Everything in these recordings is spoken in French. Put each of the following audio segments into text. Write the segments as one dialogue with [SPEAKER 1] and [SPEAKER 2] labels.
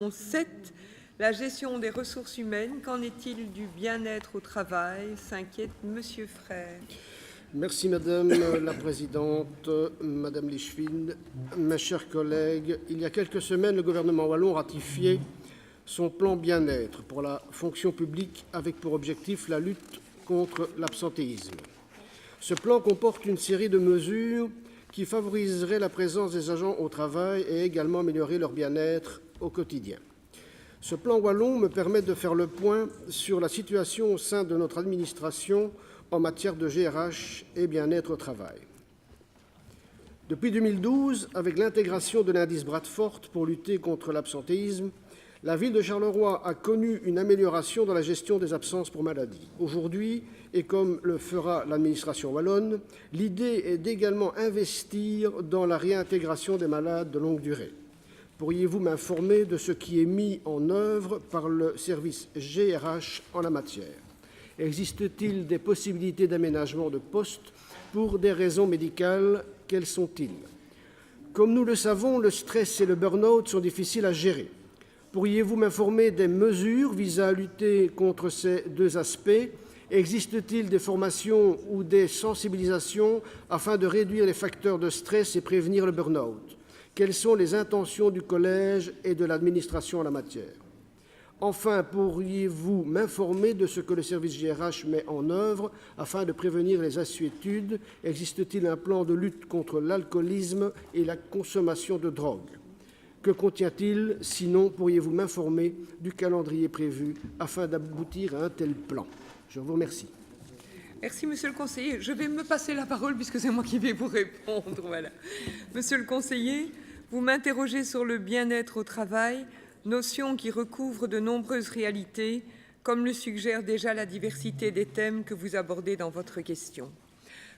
[SPEAKER 1] 7, la gestion des ressources humaines. Qu'en est-il du bien-être au travail? S'inquiète Monsieur Frère.
[SPEAKER 2] Merci Madame la Présidente, Madame Lichfield, mes chers collègues. Il y a quelques semaines, le gouvernement wallon ratifiait son plan bien-être pour la fonction publique avec pour objectif la lutte contre l'absentéisme. Ce plan comporte une série de mesures qui favoriseraient la présence des agents au travail et également améliorer leur bien-être au quotidien. Ce plan wallon me permet de faire le point sur la situation au sein de notre administration en matière de GRH et bien-être au travail. Depuis 2012, avec l'intégration de l'indice Bradford pour lutter contre l'absentéisme, la ville de Charleroi a connu une amélioration dans la gestion des absences pour maladie. Aujourd'hui, et comme le fera l'administration wallonne, l'idée est d'également investir dans la réintégration des malades de longue durée. Pourriez-vous m'informer de ce qui est mis en œuvre par le service GRH en la matière? Existe-t-il des possibilités d'aménagement de postes pour des raisons médicales? Quelles sont-ils? Comme nous le savons, le stress et le burn-out sont difficiles à gérer. Pourriez-vous m'informer des mesures visant à lutter contre ces deux aspects? Existe-t-il des formations ou des sensibilisations afin de réduire les facteurs de stress et prévenir le burn-out? Quelles sont les intentions du collège et de l'administration en la matière? Enfin, pourriez-vous m'informer de ce que le service GRH met en œuvre afin de prévenir les inquiétudes? Existe-t-il un plan de lutte contre l'alcoolisme et la consommation de drogue? Que contient-il? Sinon, pourriez-vous m'informer du calendrier prévu afin d'aboutir à un tel plan? Je vous remercie.
[SPEAKER 1] Merci, Monsieur le conseiller. Je vais me passer la parole puisque c'est moi qui vais vous répondre. Voilà. Monsieur le conseiller, vous m'interrogez sur le bien-être au travail, notion qui recouvre de nombreuses réalités, comme le suggère déjà la diversité des thèmes que vous abordez dans votre question.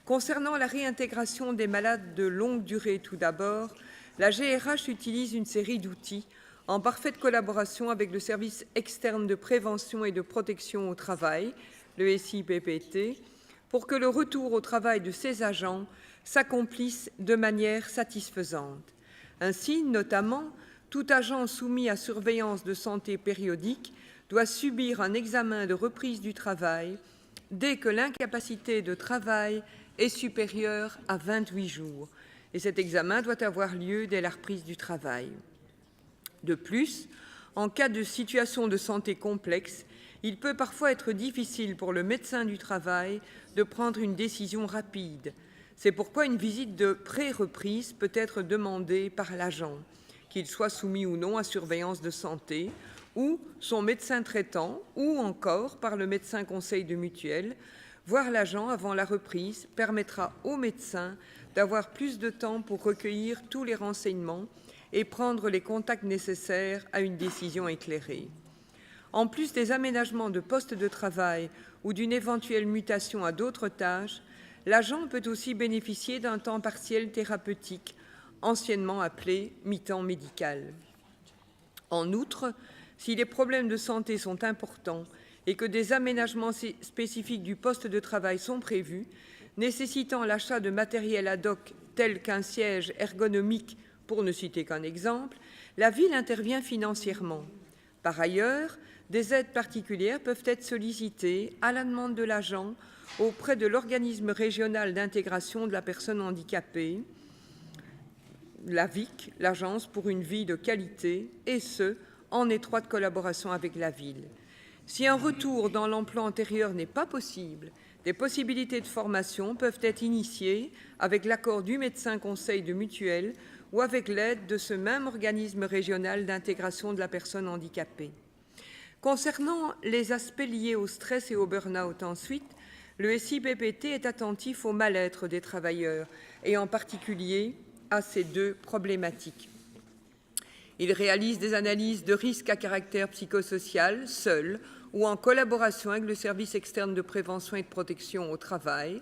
[SPEAKER 1] Concernant la réintégration des malades de longue durée, tout d'abord, la GRH utilise une série d'outils en parfaite collaboration avec le service externe de prévention et de protection au travail, le SIPPT, pour que le retour au travail de ces agents s'accomplisse de manière satisfaisante. Ainsi, notamment, tout agent soumis à surveillance de santé périodique doit subir un examen de reprise du travail dès que l'incapacité de travail est supérieure à 28 jours. Et cet examen doit avoir lieu dès la reprise du travail. De plus, en cas de situation de santé complexe, il peut parfois être difficile pour le médecin du travail de prendre une décision rapide. C'est pourquoi une visite de pré-reprise peut être demandée par l'agent, qu'il soit soumis ou non à surveillance de santé, ou son médecin traitant, ou encore par le médecin conseil de mutuelle. Voir l'agent avant la reprise permettra au médecin d'avoir plus de temps pour recueillir tous les renseignements et prendre les contacts nécessaires à une décision éclairée. En plus des aménagements de postes de travail ou d'une éventuelle mutation à d'autres tâches, l'agent peut aussi bénéficier d'un temps partiel thérapeutique, anciennement appelé mi-temps médical. En outre, si les problèmes de santé sont importants et que des aménagements spécifiques du poste de travail sont prévus, nécessitant l'achat de matériel ad hoc tel qu'un siège ergonomique, pour ne citer qu'un exemple, la ville intervient financièrement. Par ailleurs, des aides particulières peuvent être sollicitées à la demande de l'agent auprès de l'organisme régional d'intégration de la personne handicapée, l'AVIC, l'Agence pour une vie de qualité, et ce, en étroite collaboration avec la ville. Si un retour dans l'emploi antérieur n'est pas possible, des possibilités de formation peuvent être initiées avec l'accord du médecin conseil de mutuelle ou avec l'aide de ce même organisme régional d'intégration de la personne handicapée. Concernant les aspects liés au stress et au burn-out ensuite, le SIPPT est attentif au mal-être des travailleurs et en particulier à ces deux problématiques. Il réalise des analyses de risques à caractère psychosocial, seul ou en collaboration avec le service externe de prévention et de protection au travail,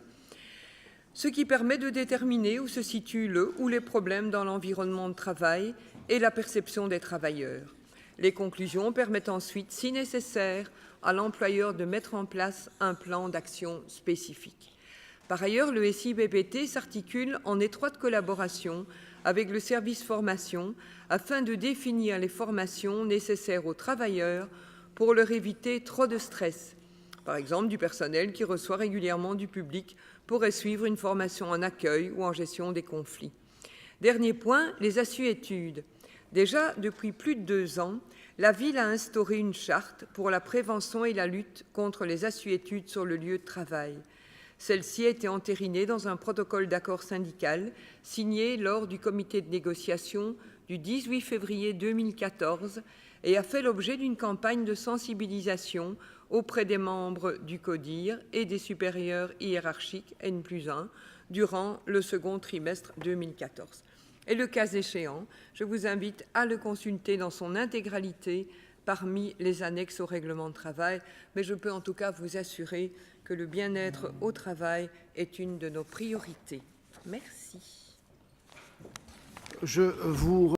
[SPEAKER 1] ce qui permet de déterminer où se situent le ou les problèmes dans l'environnement de travail et la perception des travailleurs. Les conclusions permettent ensuite, si nécessaire, à l'employeur de mettre en place un plan d'action spécifique. Par ailleurs, le SIPPT s'articule en étroite collaboration avec le service formation afin de définir les formations nécessaires aux travailleurs pour leur éviter trop de stress. Par exemple, du personnel qui reçoit régulièrement du public pourrait suivre une formation en accueil ou en gestion des conflits. Dernier point, les assuétudes. Déjà, depuis plus de 2 ans, la ville a instauré une charte pour la prévention et la lutte contre les assuétudes sur le lieu de travail. Celle-ci a été entérinée dans un protocole d'accord syndical signé lors du comité de négociation du 18 février 2014 et a fait l'objet d'une campagne de sensibilisation auprès des membres du CODIR et des supérieurs hiérarchiques N+1 durant le second trimestre 2014. Et le cas échéant, je vous invite à le consulter dans son intégralité parmi les annexes au règlement de travail, mais je peux en tout cas vous assurer que le bien-être au travail est une de nos priorités. Merci.
[SPEAKER 2] Je vous